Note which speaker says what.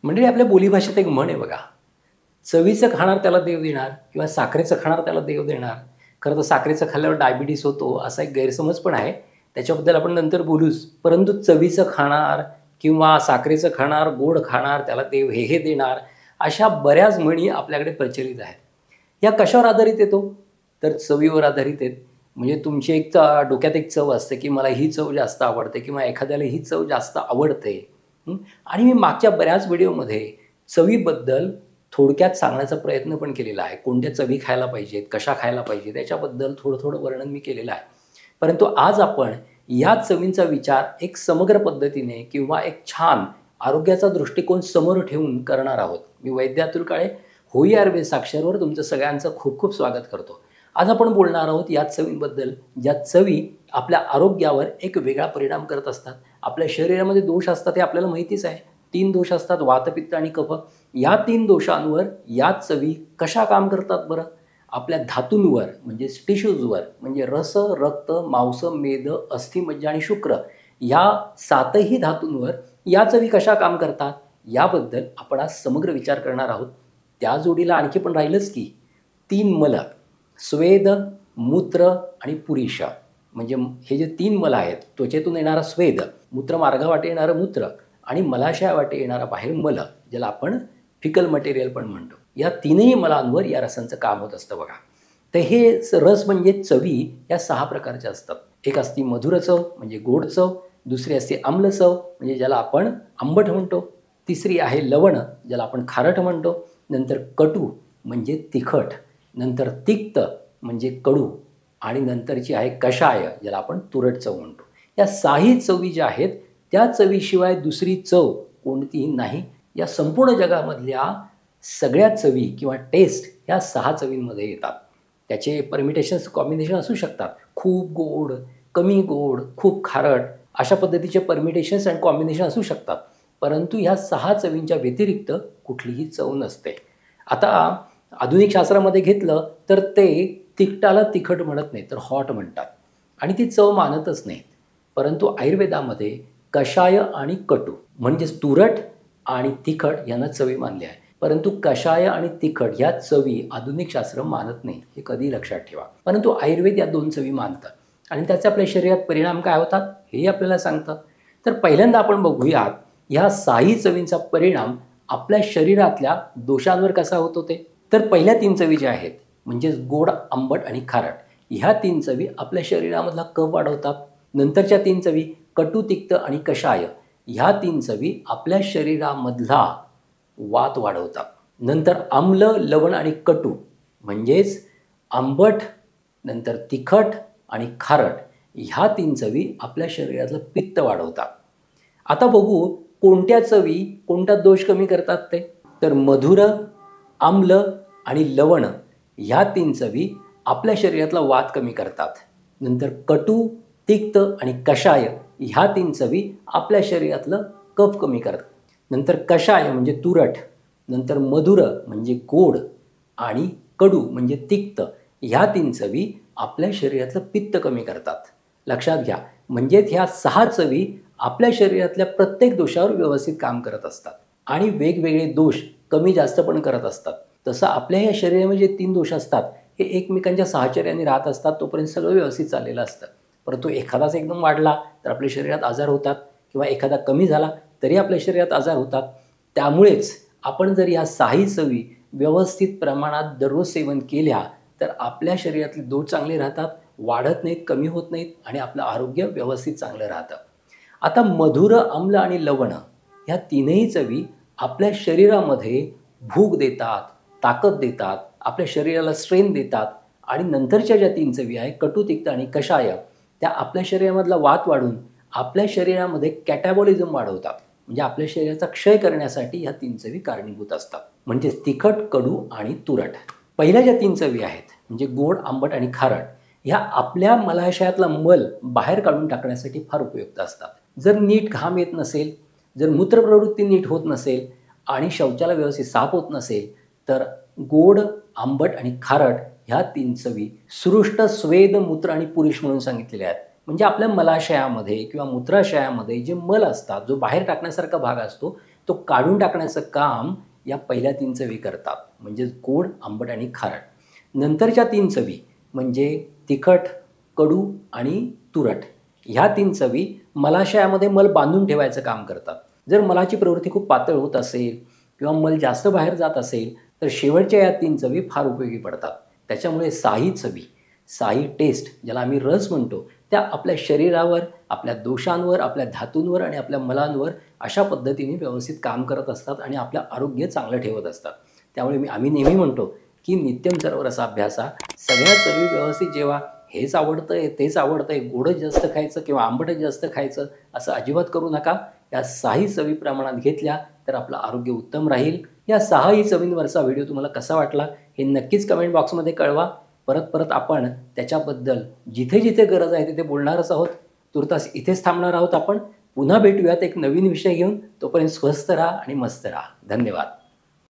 Speaker 1: म्हणजे आपल्या बोलीभाषेत एक म्हण आहे बघा, चवीचं खाणार त्याला देव देणार किंवा साखरेचं खाणार त्याला देव देणार. खरं तर साखरेचं खाल्ल्यावर डायबिटीस होतो असा एक गैरसमज पण आहे. त्याच्याबद्दल आपण नंतर बोलूच. परंतु चवीचं खाणार किंवा साखरेचं खाणार, गोड खाणार त्याला देव हे देणार, अशा बऱ्याच म्हणी आपल्याकडे प्रचलित आहेत. या कशावर आधारित येतो? तर चवीवर आधारित आहेत. म्हणजे तुमची एक डोक्यात एक चव असते की मला ही चव जास्त आवडते किंवा एखाद्याला ही चव जास्त आवडते. आणि मी मागच्या बऱ्याच व्हिडिओमध्ये चवीबद्दल थोडक्यात सांगण्याचा प्रयत्न पण केलेला आहे. कोणत्या चवी खायला पाहिजेत, कशा खायला पाहिजेत याच्याबद्दल थोडं वर्णन मी केलेलं आहे. परंतु आज आपण या चवींचा विचार एक समग्र पद्धतीने किंवा एक छान आरोग्याचा दृष्टिकोन समोर ठेवून करणार आहोत. मी वैद्य अतुल काळे, होई आयुर्वेद साक्षरवर तुमचं सगळ्यांचं खूप स्वागत करतो. आज आपण बोलणार आहोत या चवींबद्दल, ज्या चवी आपल्या आरोग्यावर एक वेगळा परिणाम करत असतात. आपल्या शरीरामध्ये दोष असतात हे आपल्याला माहितीच आहे. 3 दोष असतात, वात, पित्त आणि कफ. या 3 दोषांवर या चवी कशा काम करतात बरं? आपल्या धातूंवर म्हणजे टिश्यूजवर म्हणजे रस, रक्त, मांस, मेद, अस्थि, मज्जा आणि शुक्र या 7ही धातूंवर या चवी कशा काम करतात याबद्दल आपण आज समग्र विचार करणार आहोत. त्या जोडीला आणखी पण राहिलंच की 3 मल, स्वेद, मूत्र आणि पुरीषा. म्हणजे हे जे 3 मल आहेत, त्वचेतून येणारा स्वेद, मूत्रमार्गावाटे येणारं मूत्र आणि मलाशयावाटे येणारा बाहेर मल, ज्याला आपण फिकल मटेरियल पण म्हणतो. या 3ही मलांवर या रसांचं काम होत असतं बघा. तर हे रस म्हणजे चवी या 6 प्रकारच्या असतात. एक असते मधुर चव म्हणजे गोड चव, दुसरी असते आम्ल चव म्हणजे ज्याला आपण आंबट म्हणतो, तिसरी आहे लवण ज्याला आपण खारट म्हणतो, नंतर कटू म्हणजे तिखट, नंतर तिक्त म्हणजे कडू आणि नंतरची आहे कषाय ज्याला आपण तुरट चव म्हणतो. या 6ही चवी ज्या आहेत त्या चवीशिवाय दुसरी चव कोणतीही नाही. या संपूर्ण जगामधल्या सगळ्या चवी किंवा टेस्ट ह्या 6 चवींमध्ये येतात. त्याचे परमिटेशन्स, कॉम्बिनेशन असू शकतात. खूप गोड, कमी गोड, खूप खारट अशा पद्धतीचे परमिटेशन्स आणि कॉम्बिनेशन असू शकतात. परंतु ह्या 6 चवींच्या व्यतिरिक्त कुठलीही चव नसते. आता आधुनिक शास्त्रामध्ये घेतलं तर ते तिखटाला तिखट म्हणत नाही तर हॉट म्हणतात आणि ती चव मानतच नाहीत. परंतु आयुर्वेदामध्ये कषाय आणि कटू म्हणजेच तुरट आणि तिखट यांना चवी मानली आहे. परंतु कषाय आणि तिखट ह्या चवी आधुनिक शास्त्र मानत नाही, हे कधी लक्षात ठेवा. परंतु आयुर्वेद या 2 चवी मानतात आणि त्याचे आपल्या शरीरात परिणाम काय होतात हे आपल्याला सांगतात. तर पहिल्यांदा आपण बघूयात ह्या 6ही चवींचा परिणाम आपल्या शरीरातल्या दोषांवर कसा होतो ते. तर पहिल्या 3 चवी ज्या आहेत म्हणजेच गोड, आंबट आणि खारट, ह्या 3 चवी आपल्या शरीरामधला कफ वाढवतात. नंतरच्या 3 चवी कटू, तिक्त आणि कषाय ह्या 3 चवी आपल्या शरीरामधला वात वाढवतात. नंतर आम्ल, लवण आणि कटू म्हणजेच आंबट, नंतर तिखट आणि खारट ह्या 3 चवी आपल्या शरीरातलं पित्त वाढवतात. आता बघू कोणत्या चवी कोणता दोष कमी करतात ते. तर मधुर, आम्ल आणि लवण ह्या 3 चवी आपल्या शरीरातला वात कमी करतात. नंतर कटू, तिक्त आणि कषाय ह्या 3 चवी आपल्या शरीरातलं कफ कमी करतात. नंतर कषाय म्हणजे तुरट, नंतर मधुर म्हणजे गोड आणि कडू म्हणजे तिक्त ह्या 3 चवी आपल्या शरीरातलं पित्त कमी करतात. लक्षात घ्या, म्हणजेच ह्या 6 चवी आपल्या शरीरातल्या प्रत्येक दोषावर व्यवस्थित काम करत असतात आणि वेगवेगळे दोष कमी जास्त पण करत असतात. तसं आपल्या या शरीरामध्ये जे 3 दोष असतात हे एकमेकांच्या साहचर्याने राहत असतात, तोपर्यंत सगळं व्यवस्थित चाललेलं असतं. परंतु एखादाच एकदम वाढला तर आपल्या शरीरात आजार होतात किंवा एखादा कमी झाला तरी आपल्या शरीरात आजार होतात. त्यामुळेच आपण जर या 6ही चवी व्यवस्थित प्रमाणात दररोज सेवन केल्या तर आपल्या शरीरातले दोष चांगले राहतात, वाढत नाहीत, कमी होत नाहीत आणि आपलं आरोग्य व्यवस्थित चांगलं राहतं. आता मधुर, आम्ल आणि लवण ह्या 3ही चवी आपल्या शरीरामध्ये भूक देतात, ताकद देतात, आपल्या शरीराला स्ट्रेंथ देतात आणि नंतरच्या ज्या 3 चवी आहे कटू, तिक्त आणि कषाय त्या आपल्या शरीरामधला वात वाढून आपल्या शरीरामध्ये कॅटाबॉलिझम वाढवतात. म्हणजे आपल्या शरीराचा क्षय करण्यासाठी ह्या 3 चवी कारणीभूत असतात. म्हणजे तिखट, कडू आणि तुरट. पहिल्या ज्या 3 चवी आहेत म्हणजे गोड, आंबट आणि खारट ह्या आपल्या मलाशयातला मल बाहेर काढून टाकण्यासाठी फार उपयुक्त असतात. जर नीट घाम येत नसेल, जर मूत्रप्रवृत्ती नीट होत नसेल आणि शौचाला व्यवस्थित साफ होत नसेल तर गोड, आंबट आणि खारट ह्या 3 चवी सृष्ट, स्वेद, मूत्र आणि पुरीष म्हणून सांगितलेल्या आहेत. म्हणजे आपल्या मलाशयामध्ये किंवा मूत्राशयामध्ये जे मल असतात, जो बाहेर टाकण्यासारखा भाग असतो तो काढून टाकण्याचं काम या पहिल्या 3 चवी करतात. म्हणजे गोड, आंबट आणि खारट. नंतरच्या 3 चवी म्हणजे तिखट, कडू आणि तुरट ह्या 3 चवी मलाशयामध्ये मल बांधून ठेवायचं काम करतात. जर मलाची प्रवृत्ती खूप पातळ होत असेल किंवा मल जास्त बाहेर जात असेल तर शेवटच्या या 3 चवी फार उपयोगी पडतात. त्याच्यामुळे 6ही चवी, 6ही टेस्ट ज्याला आम्ही रस म्हणतो, त्या आपल्या शरीरावर, आपल्या दोषांवर, आपल्या धातूंवर आणि आपल्या मलांवर अशा पद्धतीने व्यवस्थित काम करत असतात आणि आपलं आरोग्य चांगलं ठेवत असतात. त्यामुळे आम्ही नेहमी म्हणतो की नित्यम सर्व रसाभ्यासा, सगळ्या चवी व्यवस्थित जेवा. हेच आवडतंय, तेच आवडतंय, गोडच जास्त खायचं किंवा आंबटच जास्त खायचं असं अजिबात करू नका. या 6ही चवी प्रमाणात घेतल्या तर आपलं आरोग्य उत्तम राहील. या 6ही चवींवरचा व्हिडिओ तुम्हाला कसा वाटला हे नक्कीच कमेंट बॉक्समध्ये कळवा. परत त्याआपण त्याच्याबद्दल जिथे जिथे गरज आहे तिथे बोलणारच आहोत. तुर्तास इथेच थांबणार आहोत आपण. पुन्हा भेटूयात एक नवीन विषय घेऊन. तोपर्यंत स्वस्थ राहा आणि मस्त राहा. धन्यवाद.